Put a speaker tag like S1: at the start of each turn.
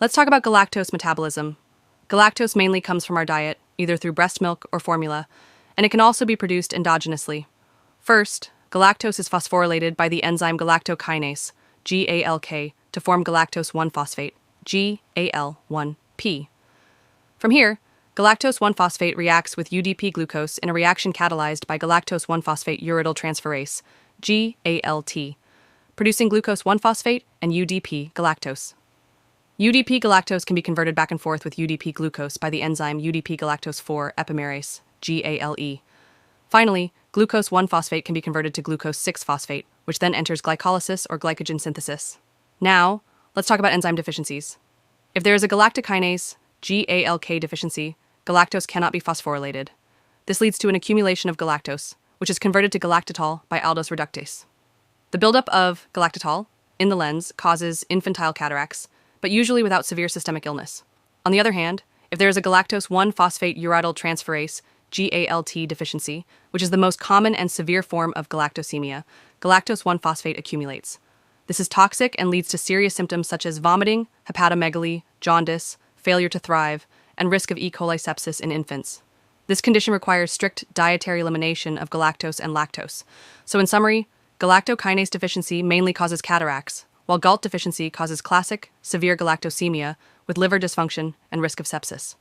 S1: Let's talk about galactose metabolism. Galactose mainly comes from our diet, either through breast milk or formula, and it can also be produced endogenously. First, galactose is phosphorylated by the enzyme galactokinase, GALK, to form galactose 1-phosphate, GAL1P. From here, galactose 1-phosphate reacts with UDP glucose in a reaction catalyzed by galactose 1-phosphate uridyl transferase, GALT, producing glucose 1-phosphate and UDP galactose. UDP galactose can be converted back and forth with UDP glucose by the enzyme UDP galactose 4 epimerase, GALE. Finally, glucose 1-phosphate can be converted to glucose 6-phosphate, which then enters glycolysis or glycogen synthesis. Now, let's talk about enzyme deficiencies. If there is a galactokinase, GALK deficiency, galactose cannot be phosphorylated. This leads to an accumulation of galactose, which is converted to galactitol by aldose reductase. The buildup of galactitol in the lens causes infantile cataracts, but usually without severe systemic illness. On the other hand, if there is a galactose 1-phosphate uridyl transferase, GALT deficiency, which is the most common and severe form of galactosemia, galactose 1-phosphate accumulates. This is toxic and leads to serious symptoms such as vomiting, hepatomegaly, jaundice, failure to thrive, and risk of E. coli sepsis in infants. This condition requires strict dietary elimination of galactose and lactose. So in summary, galactokinase deficiency mainly causes cataracts, while GALT deficiency causes classic, severe galactosemia with liver dysfunction and risk of sepsis.